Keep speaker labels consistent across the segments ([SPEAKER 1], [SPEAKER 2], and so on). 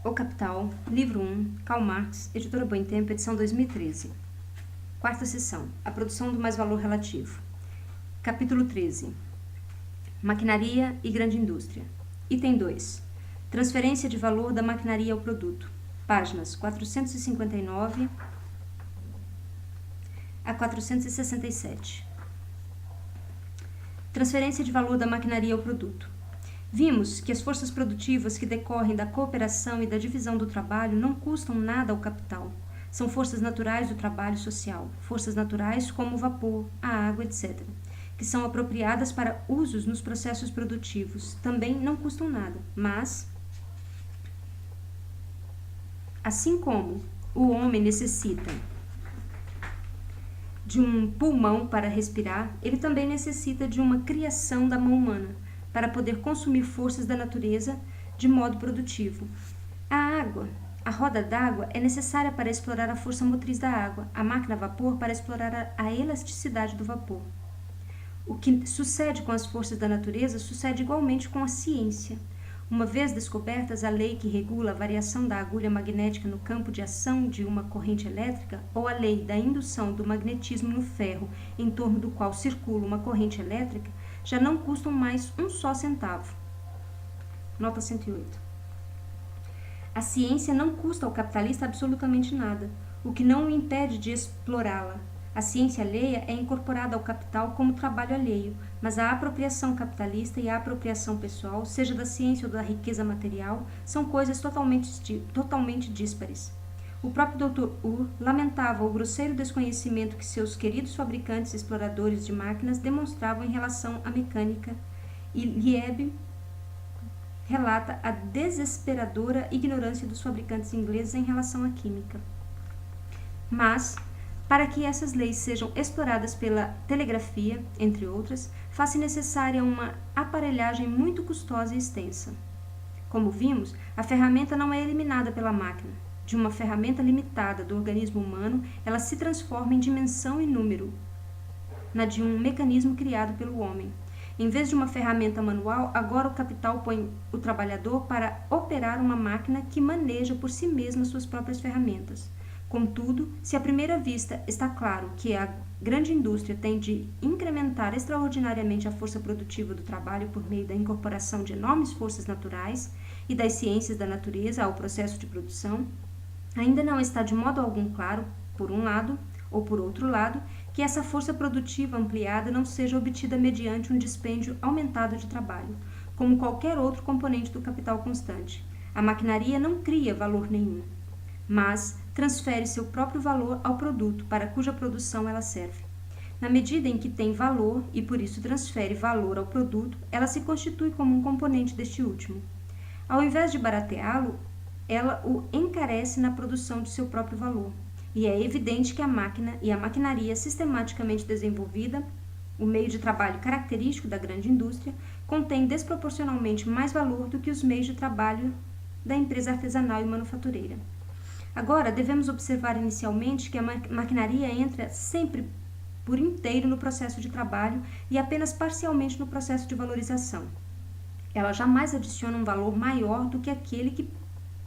[SPEAKER 1] O Capital, livro 1, Karl Marx, editora Boitempo, edição 2013. Quarta seção, a produção do mais-valor relativo. Capítulo 13, maquinaria e grande indústria. Item 2, transferência de valor da maquinaria ao produto. Páginas 459 a 467. Transferência de valor da maquinaria ao produto. Vimos que as forças produtivas que decorrem da cooperação e da divisão do trabalho não custam nada ao capital. São forças naturais do trabalho social, forças naturais como o vapor, a água, etc., que são apropriadas para usos nos processos produtivos. Também não custam nada, mas, assim como o homem necessita de um pulmão para respirar, ele também necessita de uma criação da mão humana, para poder consumir forças da natureza de modo produtivo. A água, a roda d'água, é necessária para explorar a força motriz da água, a máquina a vapor para explorar a elasticidade do vapor. O que sucede com as forças da natureza sucede igualmente com a ciência. Uma vez descobertas a lei que regula a variação da agulha magnética no campo de ação de uma corrente elétrica, ou a lei da indução do magnetismo no ferro em torno do qual circula uma corrente elétrica, já não custam mais um só centavo. Nota 108. A ciência não custa ao capitalista absolutamente nada, o que não o impede de explorá-la. A ciência alheia é incorporada ao capital como trabalho alheio, mas a apropriação capitalista e a apropriação pessoal, seja da ciência ou da riqueza material, são coisas totalmente díspares. O próprio Dr. Uhr lamentava o grosseiro desconhecimento que seus queridos fabricantes e exploradores de máquinas demonstravam em relação à mecânica, e Lieb relata a desesperadora ignorância dos fabricantes ingleses em relação à química. Mas, para que essas leis sejam exploradas pela telegrafia, entre outras, faz-se necessária uma aparelhagem muito custosa e extensa. Como vimos, a ferramenta não é eliminada pela máquina. De uma ferramenta limitada do organismo humano, ela se transforma em dimensão e número, na de um mecanismo criado pelo homem. Em vez de uma ferramenta manual, agora o capital põe o trabalhador para operar uma máquina que maneja por si mesma suas próprias ferramentas. Contudo, se à primeira vista está claro que a grande indústria tem de incrementar extraordinariamente a força produtiva do trabalho por meio da incorporação de enormes forças naturais e das ciências da natureza ao processo de produção, ainda não está de modo algum claro, por um lado, ou por outro lado, que essa força produtiva ampliada não seja obtida mediante um dispêndio aumentado de trabalho, como qualquer outro componente do capital constante. A maquinaria não cria valor nenhum, mas transfere seu próprio valor ao produto para cuja produção ela serve. Na medida em que tem valor e por isso transfere valor ao produto, ela se constitui como um componente deste último. Ao invés de barateá-lo, ela o encarece na produção de seu próprio valor. E é evidente que a máquina e a maquinaria sistematicamente desenvolvida, o meio de trabalho característico da grande indústria, contém desproporcionalmente mais valor do que os meios de trabalho da empresa artesanal e manufatureira. Agora, devemos observar inicialmente que a maquinaria entra sempre por inteiro no processo de trabalho e apenas parcialmente no processo de valorização. Ela jamais adiciona um valor maior do que aquele que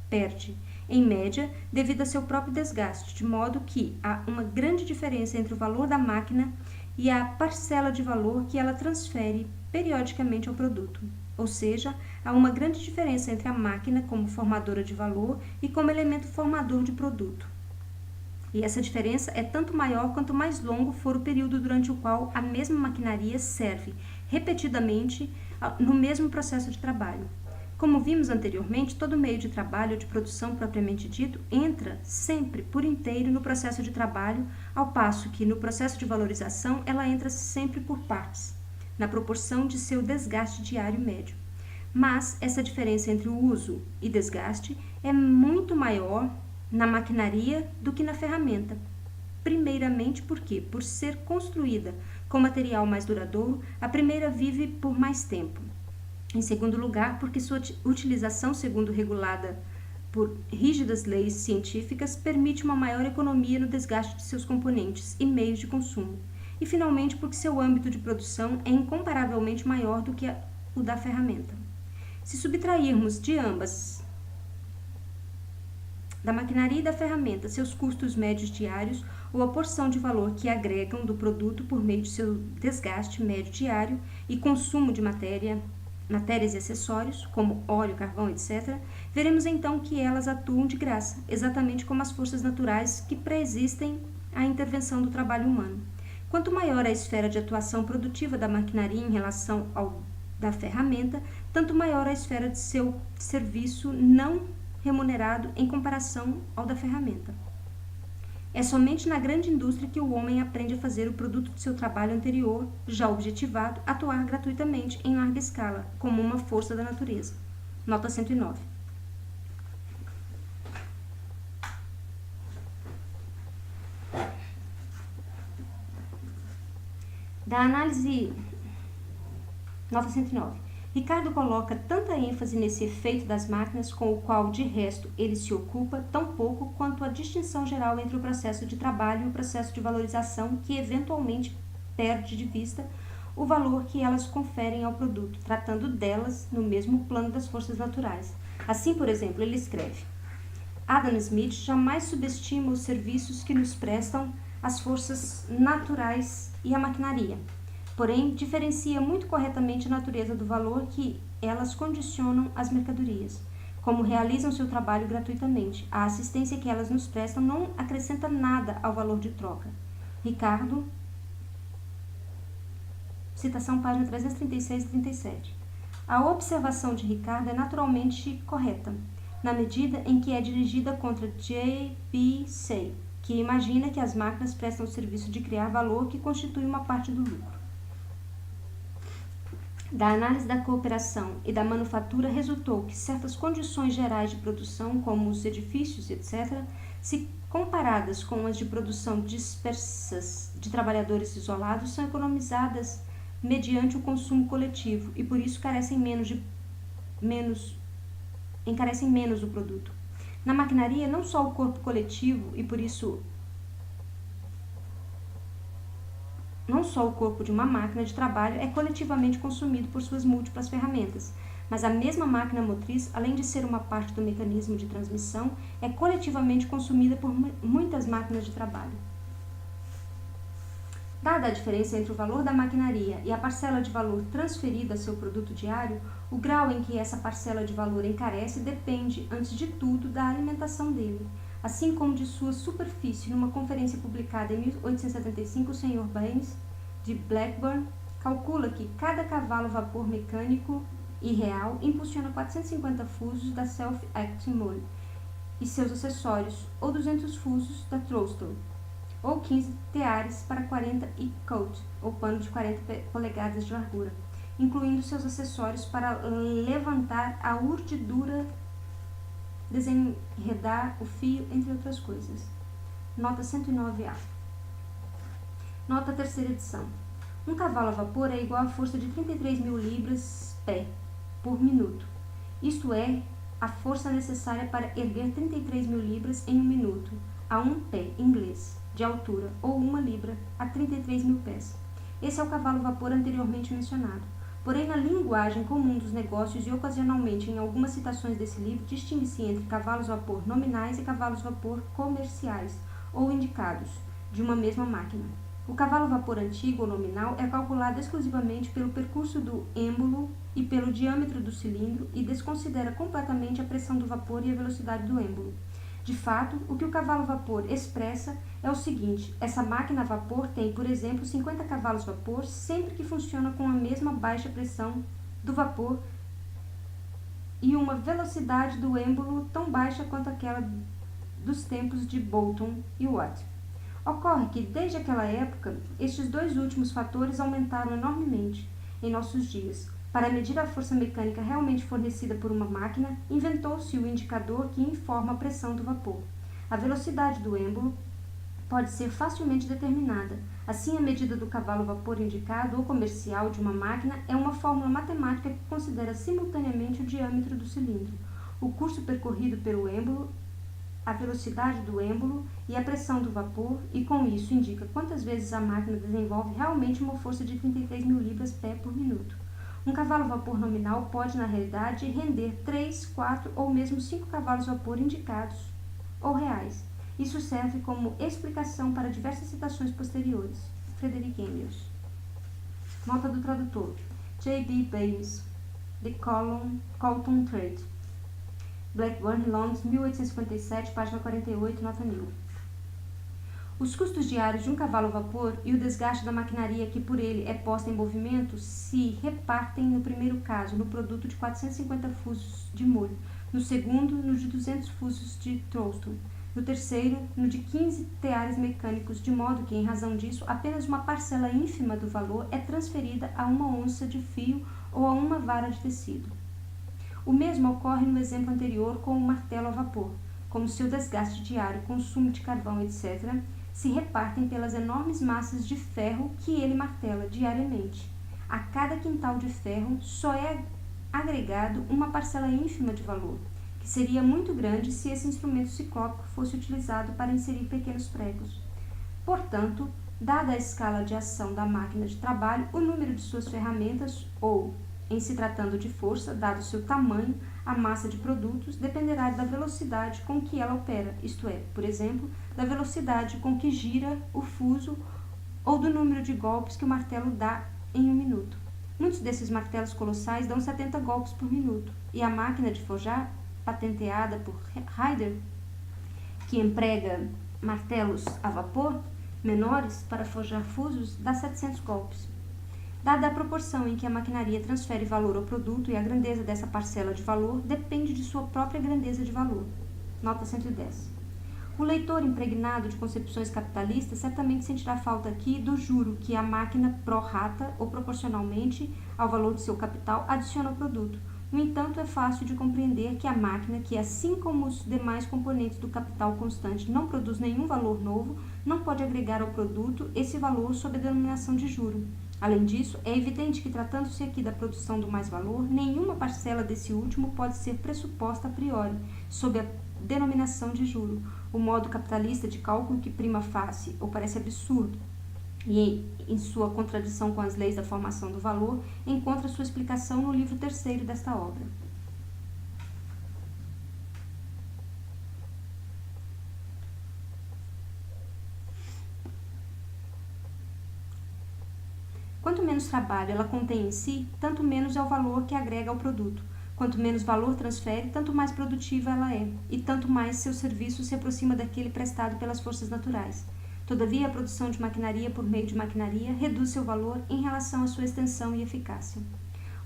[SPEAKER 1] perde, em média, devido a seu próprio desgaste, de modo que há uma grande diferença entre o valor da máquina e a parcela de valor que ela transfere periodicamente ao produto. Ou seja, há uma grande diferença entre a máquina como formadora de valor e como elemento formador de produto. E essa diferença é tanto maior quanto mais longo for o período durante o qual a mesma maquinaria serve repetidamente no mesmo processo de trabalho. Como vimos anteriormente, todo meio de trabalho ou de produção propriamente dito entra sempre por inteiro no processo de trabalho, ao passo que no processo de valorização ela entra sempre por partes, na proporção de seu desgaste diário médio. Mas essa diferença entre o uso e desgaste é muito maior na maquinaria do que na ferramenta. Primeiramente porque, por ser construída com material mais duradouro, a primeira vive por mais tempo. Em segundo lugar, porque sua utilização, segundo regulada por rígidas leis científicas, permite uma maior economia no desgaste de seus componentes e meios de consumo. E, finalmente, porque seu âmbito de produção é incomparavelmente maior do que o da ferramenta. Se subtrairmos de ambas da maquinaria e da ferramenta, seus custos médios diários ou a porção de valor que agregam do produto por meio de seu desgaste médio diário e consumo de matérias e acessórios, como óleo, carvão, etc., veremos então que elas atuam de graça, exatamente como as forças naturais que preexistem à intervenção do trabalho humano. Quanto maior a esfera de atuação produtiva da maquinaria em relação ao da ferramenta, tanto maior a esfera de seu serviço não remunerado em comparação ao da ferramenta. É somente na grande indústria que o homem aprende a fazer o produto de seu trabalho anterior, já objetivado, atuar gratuitamente em larga escala, como uma força da natureza. Nota 109. Da análise... Nota 109. Ricardo coloca tanta ênfase nesse efeito das máquinas, com o qual, de resto, ele se ocupa tão pouco quanto a distinção geral entre o processo de trabalho e o processo de valorização, que eventualmente perde de vista o valor que elas conferem ao produto, tratando delas no mesmo plano das forças naturais. Assim, por exemplo, ele escreve: Adam Smith jamais subestima os serviços que nos prestam as forças naturais e a maquinaria. Porém, diferencia muito corretamente a natureza do valor que elas condicionam às mercadorias. Como realizam seu trabalho gratuitamente, a assistência que elas nos prestam não acrescenta nada ao valor de troca. Ricardo, citação página 336 e 37. A observação de Ricardo é naturalmente correta, na medida em que é dirigida contra J.B. Say, que imagina que as máquinas prestam o serviço de criar valor que constitui uma parte do lucro. Da análise da cooperação e da manufatura resultou que certas condições gerais de produção, como os edifícios, etc., se comparadas com as de produção dispersas de trabalhadores isolados, são economizadas mediante o consumo coletivo e por isso encarecem menos o produto. Na maquinaria, não só o corpo coletivo e por isso não só o corpo de uma máquina de trabalho é coletivamente consumido por suas múltiplas ferramentas, mas a mesma máquina motriz, além de ser uma parte do mecanismo de transmissão, é coletivamente consumida por muitas máquinas de trabalho. Dada a diferença entre o valor da maquinaria e a parcela de valor transferida a seu produto diário, o grau em que essa parcela de valor encarece depende, antes de tudo, da alimentação dele, assim como de sua superfície. Numa conferência publicada em 1875, o Sr. Baines, de Blackburn, calcula que cada cavalo vapor mecânico e real impulsiona 450 fusos da Self-Acting Mole e seus acessórios, ou 200 fusos da Throstle, ou 15 teares para 40 e coat, ou pano de 40 polegadas de largura, incluindo seus acessórios para levantar a urdidura, desenredar o fio, entre outras coisas. Nota 109A. Nota terceira edição. Um cavalo a vapor é igual à força de 33.000 libras pé por minuto. Isto é, a força necessária para erguer 33.000 libras em um minuto, a um pé inglês de altura, ou 1 libra a 33.000 pés. Esse é o cavalo a vapor anteriormente mencionado. Porém, na linguagem comum dos negócios e ocasionalmente em algumas citações desse livro, distingue-se entre cavalos a vapor nominais e cavalos a vapor comerciais, ou indicados, de uma mesma máquina. O cavalo a vapor antigo ou nominal é calculado exclusivamente pelo percurso do êmbolo e pelo diâmetro do cilindro e desconsidera completamente a pressão do vapor e a velocidade do êmbolo. De fato, o que o cavalo a vapor expressa é o seguinte: essa máquina a vapor tem, por exemplo, 50 cavalos a vapor sempre que funciona com a mesma baixa pressão do vapor e uma velocidade do êmbolo tão baixa quanto aquela dos tempos de Boulton e Watt. Ocorre que, desde aquela época, estes dois últimos fatores aumentaram enormemente em nossos dias. Para medir a força mecânica realmente fornecida por uma máquina, inventou-se o indicador que informa a pressão do vapor. A velocidade do êmbolo pode ser facilmente determinada. Assim, a medida do cavalo a vapor indicado ou comercial de uma máquina é uma fórmula matemática que considera simultaneamente o diâmetro do cilindro, o curso percorrido pelo êmbolo, a velocidade do êmbolo e a pressão do vapor, e com isso indica quantas vezes a máquina desenvolve realmente uma força de 33.000 libras pé por minuto. Um cavalo a vapor nominal pode, na realidade, render 3, 4 ou mesmo 5 cavalos a vapor indicados, ou reais. Isso serve como explicação para diversas citações posteriores. Frederick Engels. Nota do tradutor. J.B. Baynes, The Colton Trade. Blackburn, Londres, 1857, página 48, nota 1000. Os custos diários de um cavalo a vapor e o desgaste da maquinaria que por ele é posta em movimento se repartem, no primeiro caso, no produto de 450 fusos de molho, no segundo, no de 200 fusos de Trowston, no terceiro, no de 15 teares mecânicos, de modo que, em razão disso, apenas uma parcela ínfima do valor é transferida a uma onça de fio ou a uma vara de tecido. O mesmo ocorre no exemplo anterior com o martelo a vapor, como seu desgaste diário, consumo de carvão, etc., se repartem pelas enormes massas de ferro que ele martela diariamente. A cada quintal de ferro só é agregado uma parcela ínfima de valor, que seria muito grande se esse instrumento ciclópico fosse utilizado para inserir pequenos pregos. Portanto, dada a escala de ação da máquina de trabalho, o número de suas ferramentas, ou, em se tratando de força, dado seu tamanho, a massa de produtos, dependerá da velocidade com que ela opera, isto é, por exemplo, da velocidade com que gira o fuso ou do número de golpes que o martelo dá em um minuto. Muitos desses martelos colossais dão 70 golpes por minuto, e a máquina de forjar, patenteada por Ryder, que emprega martelos a vapor menores para forjar fusos, dá 700 golpes. Dada a proporção em que a maquinaria transfere valor ao produto e a grandeza dessa parcela de valor depende de sua própria grandeza de valor. Nota 110. O leitor impregnado de concepções capitalistas certamente sentirá falta aqui do juro que a máquina pro rata ou proporcionalmente ao valor de seu capital adiciona ao produto. No entanto, é fácil de compreender que a máquina, que assim como os demais componentes do capital constante não produz nenhum valor novo, não pode agregar ao produto esse valor sob a denominação de juro. Além disso, é evidente que, tratando-se aqui da produção do mais-valor, nenhuma parcela desse último pode ser pressuposta a priori, sob a denominação de juro. O modo capitalista de cálculo que prima facie, ou parece absurdo, e em sua contradição com as leis da formação do valor, encontra sua explicação no livro 3º desta obra. Quanto menos trabalho ela contém em si, tanto menos é o valor que agrega ao produto. Quanto menos valor transfere, tanto mais produtiva ela é, e tanto mais seu serviço se aproxima daquele prestado pelas forças naturais. Todavia, a produção de maquinaria por meio de maquinaria reduz seu valor em relação à sua extensão e eficácia.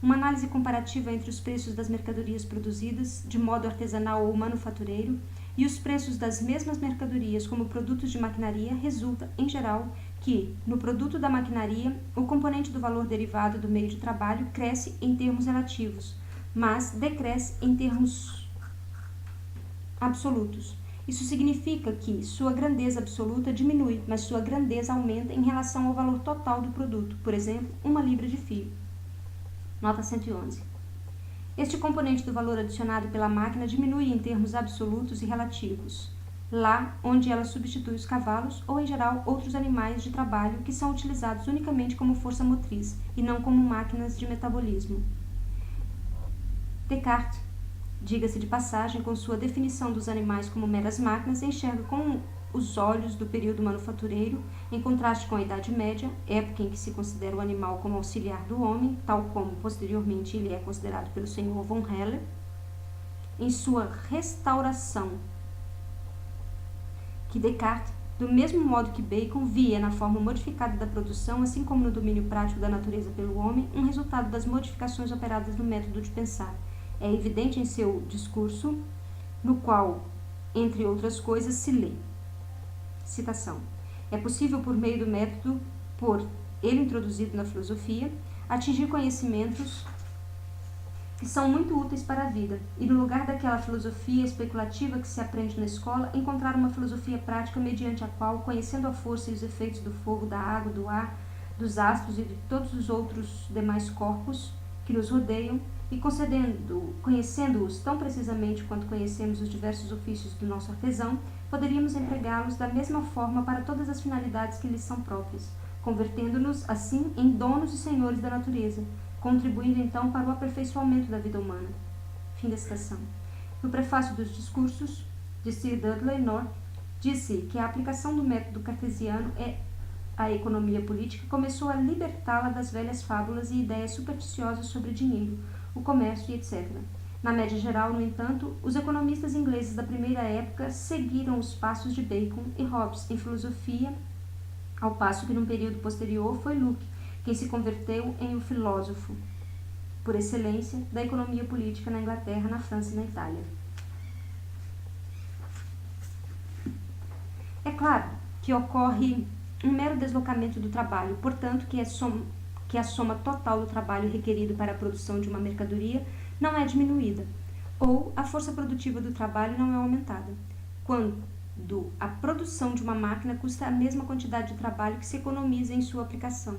[SPEAKER 1] Uma análise comparativa entre os preços das mercadorias produzidas, de modo artesanal ou manufatureiro, e os preços das mesmas mercadorias como produtos de maquinaria resulta, em geral, que, no produto da maquinaria, o componente do valor derivado do meio de trabalho cresce em termos relativos, mas decresce em termos absolutos. Isso significa que sua grandeza absoluta diminui, mas sua grandeza aumenta em relação ao valor total do produto, por exemplo, 1 libra de fio. Nota 111. Este componente do valor adicionado pela máquina diminui em termos absolutos e relativos, lá onde ela substitui os cavalos ou, em geral, outros animais de trabalho que são utilizados unicamente como força motriz e não como máquinas de metabolismo. Descartes, diga-se de passagem, com sua definição dos animais como meras máquinas, enxerga com os olhos do período manufatureiro, em contraste com a Idade Média, época em que se considera o animal como auxiliar do homem, tal como posteriormente ele é considerado pelo Sr. von Heller, em sua restauração, que Descartes, do mesmo modo que Bacon, via na forma modificada da produção, assim como no domínio prático da natureza pelo homem, um resultado das modificações operadas no método de pensar. É evidente em seu discurso, no qual, entre outras coisas, se lê. Citação. É possível, por meio do método, por ele introduzido na filosofia, atingir conhecimentos que são muito úteis para a vida, e no lugar daquela filosofia especulativa que se aprende na escola, encontrar uma filosofia prática mediante a qual, conhecendo a força e os efeitos do fogo, da água, do ar, dos astros e de todos os outros demais corpos que nos rodeiam, e conhecendo-os tão precisamente quanto conhecemos os diversos ofícios do nosso artesão, poderíamos empregá-los da mesma forma para todas as finalidades que lhes são próprias, convertendo-nos, assim, em donos e senhores da natureza, contribuindo então para o aperfeiçoamento da vida humana. Fim da citação. No prefácio dos discursos de Sir Dudley North, disse que a aplicação do método cartesiano à economia política começou a libertá-la das velhas fábulas e ideias supersticiosas sobre dinheiro, o comércio e etc. Na média geral, no entanto, os economistas ingleses da primeira época seguiram os passos de Bacon e Hobbes em filosofia, ao passo que num período posterior foi Locke quem se converteu em o filósofo por excelência da economia política na Inglaterra, na França e na Itália. É claro que ocorre um mero deslocamento do trabalho, portanto que a soma total do trabalho requerido para a produção de uma mercadoria não é diminuída, ou a força produtiva do trabalho não é aumentada, quando a produção de uma máquina custa a mesma quantidade de trabalho que se economiza em sua aplicação.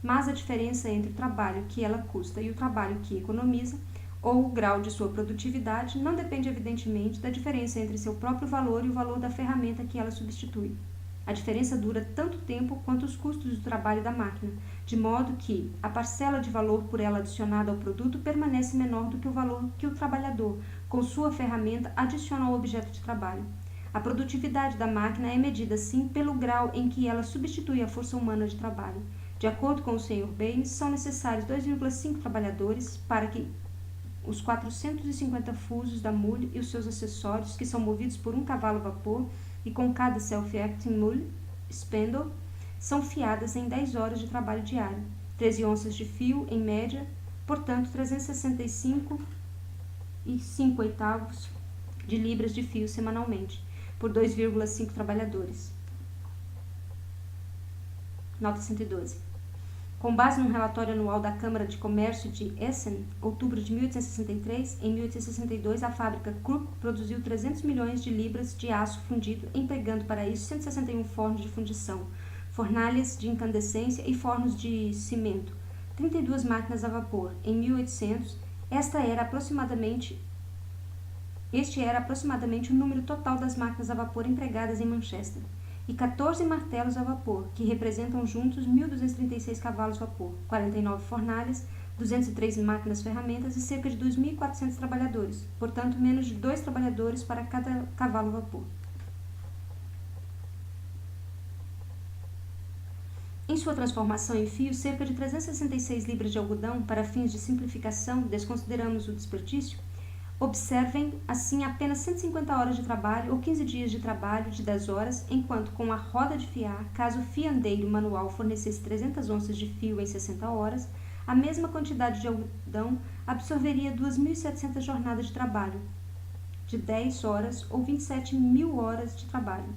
[SPEAKER 1] Mas a diferença entre o trabalho que ela custa e o trabalho que economiza, ou o grau de sua produtividade, não depende evidentemente da diferença entre seu próprio valor e o valor da ferramenta que ela substitui. A diferença dura tanto tempo quanto os custos do trabalho da máquina, de modo que a parcela de valor por ela adicionada ao produto permanece menor do que o valor que o trabalhador, com sua ferramenta, adiciona ao objeto de trabalho. A produtividade da máquina é medida, assim, pelo grau em que ela substitui a força humana de trabalho. De acordo com o Sr. Baines, são necessários 2,5 trabalhadores para que os 450 fusos da mule e os seus acessórios, que são movidos por um cavalo a vapor e com cada self-acting mule, spindle, são fiadas em 10 horas de trabalho diário, 13 onças de fio, em média, portanto 365,5 de libras de fio semanalmente, por 2,5 trabalhadores. Nota 112. Com base num relatório anual da Câmara de Comércio de Essen, outubro de 1863, em 1862 a fábrica Krupp produziu 300 milhões de libras de aço fundido, empregando para isso 161 fornos de fundição, fornalhas de incandescência e fornos de cimento, 32 máquinas a vapor. Em 1800, este era aproximadamente o número total das máquinas a vapor empregadas em Manchester, e 14 martelos a vapor, que representam juntos 1.236 cavalos a vapor, 49 fornalhas, 203 máquinas ferramentas e cerca de 2.400 trabalhadores, portanto menos de 2 trabalhadores para cada cavalo a vapor. Em sua transformação em fio, cerca de 366 libras de algodão, para fins de simplificação, desconsideramos o desperdício. Observem, assim, apenas 150 horas de trabalho ou 15 dias de trabalho de 10 horas, enquanto com a roda de fiar, caso o fiandeiro manual fornecesse 300 onças de fio em 60 horas, a mesma quantidade de algodão absorveria 2.700 jornadas de trabalho de 10 horas ou 27.000 horas de trabalho.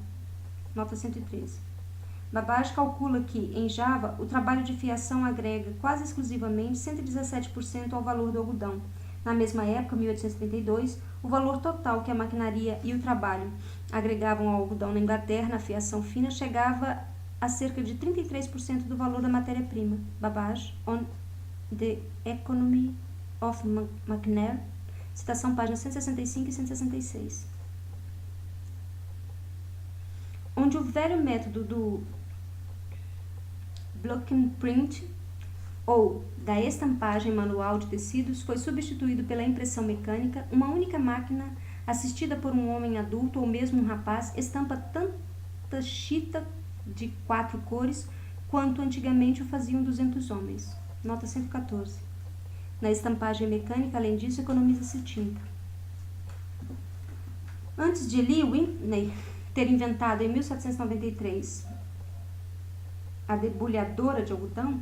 [SPEAKER 1] Nota 113. Babbage calcula que, em Java, o trabalho de fiação agrega quase exclusivamente 117% ao valor do algodão. Na mesma época, 1872, o valor total que a maquinaria e o trabalho agregavam ao algodão na Inglaterra, na fiação fina, chegava a cerca de 33% do valor da matéria-prima. Babbage, On the Economy of Machinery, citação páginas 165 e 166. Onde o velho método do block and print ou da estampagem manual de tecidos foi substituído pela impressão mecânica, uma única máquina, assistida por um homem adulto ou mesmo um rapaz, estampa tanta chita de 4 cores quanto antigamente o faziam 200 homens. Nota 114. Na estampagem mecânica, além disso, economiza-se tinta. Antes de Lee Whitney ter inventado em 1793 a debulhadora de algodão,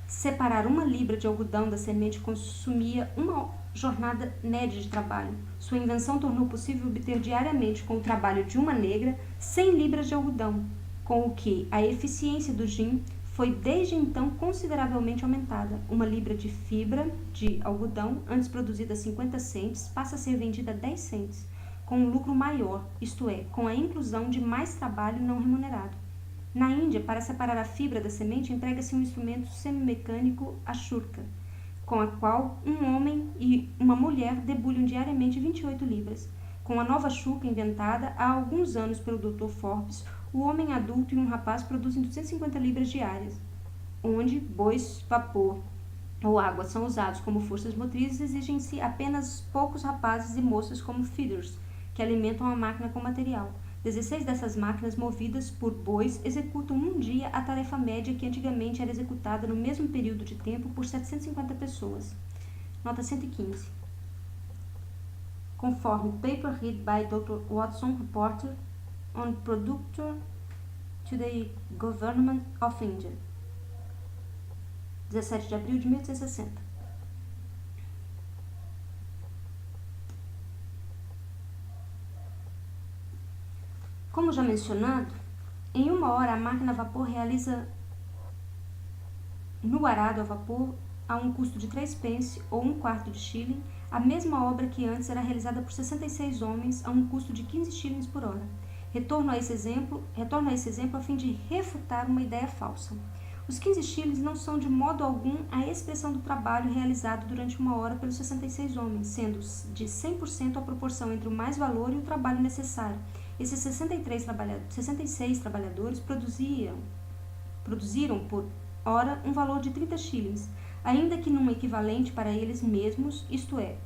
[SPEAKER 1] separar 1 libra de algodão da semente consumia uma jornada média de trabalho. Sua invenção tornou possível obter diariamente, com o trabalho de uma negra, 100 libras de algodão, com o que a eficiência do gin foi desde então consideravelmente aumentada. 1 libra de fibra de algodão, antes produzida a 50 cents, passa a ser vendida a 10 cents, com um lucro maior, isto é, com a inclusão de mais trabalho não remunerado. Na Índia, para separar a fibra da semente, emprega-se um instrumento semimecânico, a churca, com a qual um homem e uma mulher debulham diariamente 28 libras. Com a nova churca inventada há alguns anos pelo Dr. Forbes, o homem adulto e um rapaz produzem 250 libras diárias. Onde bois, vapor ou água são usados como forças motrizes, exigem-se apenas poucos rapazes e moças como feeders, que alimentam a máquina com material. 16 dessas máquinas, movidas por bois, executam num dia a tarefa média que antigamente era executada no mesmo período de tempo por 750 pessoas. Nota 115. Conforme paper read by Dr. Watson, reporter on Productor to the Government of India, 17 de abril de 1860. Como já mencionado, em 1 hora a máquina a vapor realiza no arado a vapor a um custo de 3 pence ou 1/4 de shilling, a mesma obra que antes era realizada por 66 homens a um custo de 15 shillings por hora. Retorno a esse exemplo a fim de refutar uma ideia falsa. Os 15 shillings não são de modo algum a expressão do trabalho realizado durante 1 hora pelos 66 homens, sendo de 100% a proporção entre o mais-valor e o trabalho necessário. Esses 66 trabalhadores produziram por hora um valor de 30 shillings, ainda que num equivalente para eles mesmos, isto é,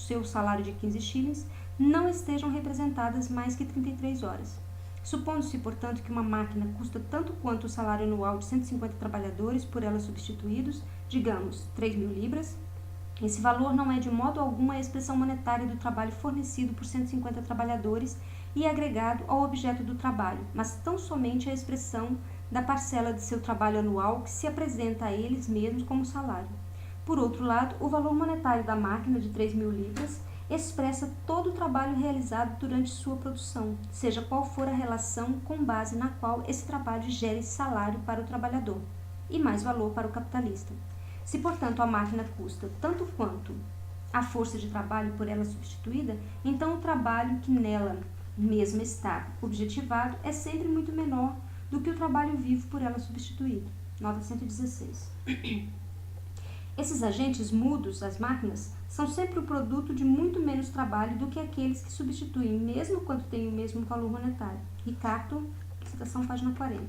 [SPEAKER 1] seu salário de 15 shillings, não estejam representadas mais que 33 horas. Supondo-se, portanto, que uma máquina custa tanto quanto o salário anual de 150 trabalhadores por ela substituídos, digamos, 3.000 libras, esse valor não é de modo algum a expressão monetária do trabalho fornecido por 150 trabalhadores e agregado ao objeto do trabalho, mas tão somente a expressão da parcela de seu trabalho anual que se apresenta a eles mesmos como salário. Por outro lado, o valor monetário da máquina de 3.000 libras expressa todo o trabalho realizado durante sua produção, seja qual for a relação com base na qual esse trabalho gere salário para o trabalhador e mais valor para o capitalista. Se, portanto, a máquina custa tanto quanto a força de trabalho por ela substituída, então o trabalho que nela mesma está objetivado é sempre muito menor do que o trabalho vivo por ela substituído. Nota 116. Esses agentes mudos, as máquinas, são sempre o produto de muito menos trabalho do que aqueles que substituem, mesmo quando têm o mesmo valor monetário. Ricardo, citação página 40.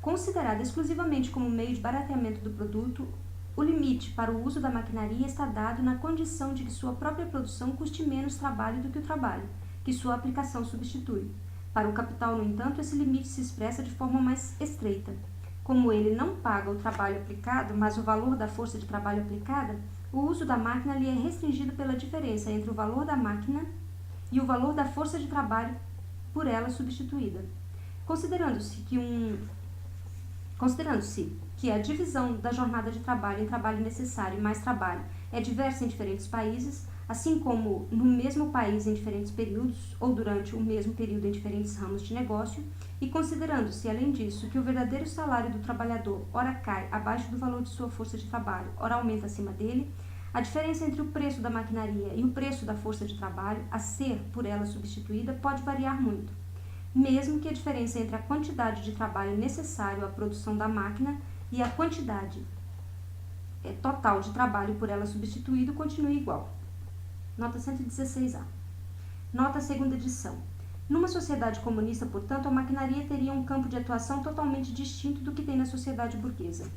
[SPEAKER 1] Considerado exclusivamente como meio de barateamento do produto, o limite para o uso da maquinaria está dado na condição de que sua própria produção custe menos trabalho do que o trabalho, que sua aplicação substitui. Para o capital, no entanto, esse limite se expressa de forma mais estreita. Como ele não paga o trabalho aplicado, mas o valor da força de trabalho aplicada, o uso da máquina lhe é restringido pela diferença entre o valor da máquina e o valor da força de trabalho por ela substituída. Considerando-se que a divisão da jornada de trabalho em trabalho necessário e mais trabalho é diversa em diferentes países, assim como no mesmo país em diferentes períodos ou durante o mesmo período em diferentes ramos de negócio, e considerando-se, além disso, que o verdadeiro salário do trabalhador ora cai abaixo do valor de sua força de trabalho, ora aumenta acima dele, a diferença entre o preço da maquinaria e o preço da força de trabalho a ser por ela substituída pode variar muito, mesmo que a diferença entre a quantidade de trabalho necessário à produção da máquina e a quantidade total de trabalho por ela substituído continue igual. Nota 116A. Nota segunda edição. Numa sociedade comunista, portanto, a maquinaria teria um campo de atuação totalmente distinto do que tem na sociedade burguesa.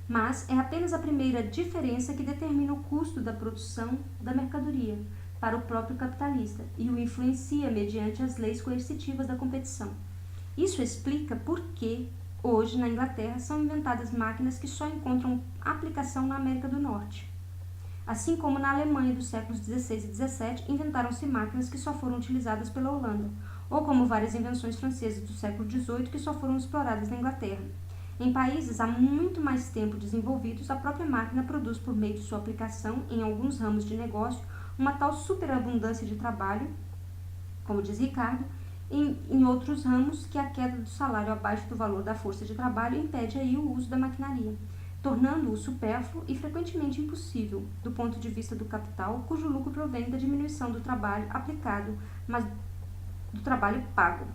[SPEAKER 1] Mas é apenas a primeira diferença que determina o custo da produção da mercadoria para o próprio capitalista e o influencia mediante as leis coercitivas da competição. Isso explica por que, hoje, na Inglaterra, são inventadas máquinas que só encontram aplicação na América do Norte. Assim como na Alemanha dos séculos XVI e XVII, inventaram-se máquinas que só foram utilizadas pela Holanda, ou como várias invenções francesas do século XVIII que só foram exploradas na Inglaterra. Em países há muito mais tempo desenvolvidos, a própria máquina produz, por meio de sua aplicação em alguns ramos de negócio, uma tal superabundância de trabalho, como diz Ricardo, em outros ramos que a queda do salário abaixo do valor da força de trabalho impede aí o uso da maquinaria, tornando-o supérfluo e frequentemente impossível, do ponto de vista do capital, cujo lucro provém da diminuição do trabalho aplicado, mas do trabalho pago.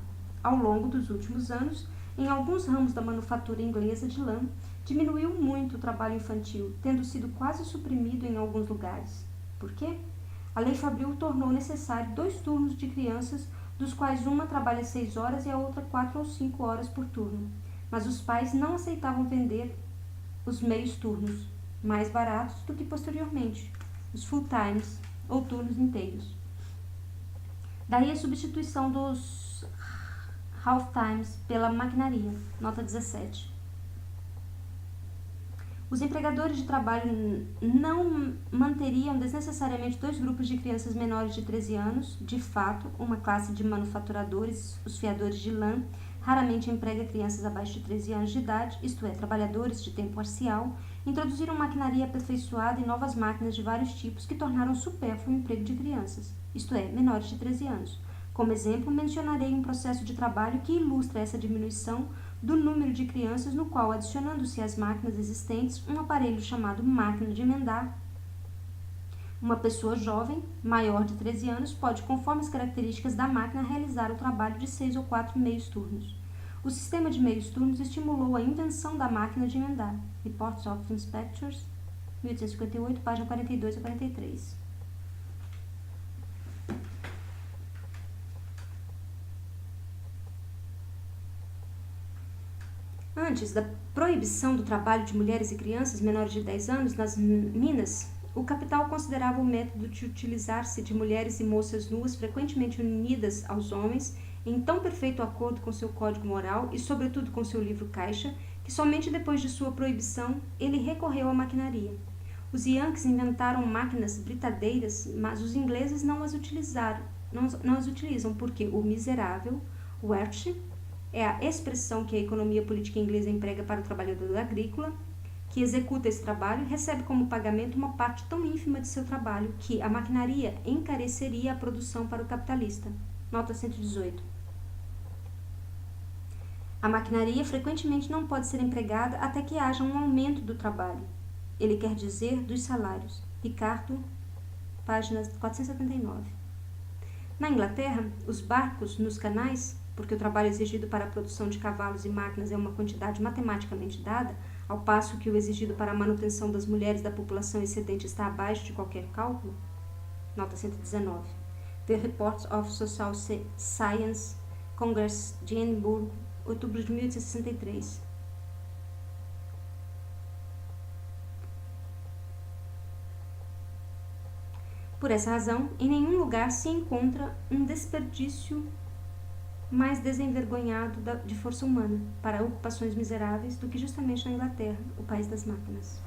[SPEAKER 1] Ao longo dos últimos anos, em alguns ramos da manufatura inglesa de lã, diminuiu muito o trabalho infantil, tendo sido quase suprimido em alguns lugares. Por quê? A lei fabril tornou necessário 2 turnos de crianças, dos quais uma trabalha 6 horas e a outra 4 ou 5 horas por turno. Mas os pais não aceitavam vender os meios turnos, mais baratos do que posteriormente, os full-times, ou turnos inteiros. Daí a substituição dos half-times pela maquinaria, nota 17. Os empregadores de trabalho não manteriam desnecessariamente dois grupos de crianças menores de 13 anos. De fato, uma classe de manufaturadores, os fiadores de lã, raramente emprega crianças abaixo de 13 anos de idade, isto é, trabalhadores de tempo parcial, introduziram maquinaria aperfeiçoada e novas máquinas de vários tipos que tornaram supérfluo o emprego de crianças, isto é, menores de 13 anos. Como exemplo, mencionarei um processo de trabalho que ilustra essa diminuição do número de crianças, no qual, adicionando-se às máquinas existentes um aparelho chamado máquina de emendar, uma pessoa jovem, maior de 13 anos, pode, conforme as características da máquina, realizar o trabalho de 6 ou 4 meios turnos. O sistema de meios turnos estimulou a invenção da máquina de emendar. Reports of Inspectors, 1858, página 42 a 43. Antes da proibição do trabalho de mulheres e crianças menores de 10 anos nas minas, o capital considerava o método de utilizar-se de mulheres e moças nuas frequentemente unidas aos homens em tão perfeito acordo com seu código moral e, sobretudo, com seu livro caixa, que somente depois de sua proibição ele recorreu à maquinaria. Os Yankees inventaram máquinas britadeiras, mas os ingleses não as utilizam porque o miserável Werthe é a expressão que a economia política inglesa emprega para o trabalhador agrícola, que executa esse trabalho, recebe como pagamento uma parte tão ínfima de seu trabalho que a maquinaria encareceria a produção para o capitalista. Nota 118. A maquinaria frequentemente não pode ser empregada até que haja um aumento do trabalho. Ele quer dizer dos salários. Ricardo, página 479. Na Inglaterra, os barcos nos canais, porque o trabalho exigido para a produção de cavalos e máquinas é uma quantidade matematicamente dada, ao passo que o exigido para a manutenção das mulheres da população excedente está abaixo de qualquer cálculo. Nota 119. The Reports of Social Science, Congress de Edimburgo, outubro de 1863. Por essa razão, em nenhum lugar se encontra um desperdício mais desenvergonhado de força humana para ocupações miseráveis do que justamente na Inglaterra, o país das máquinas.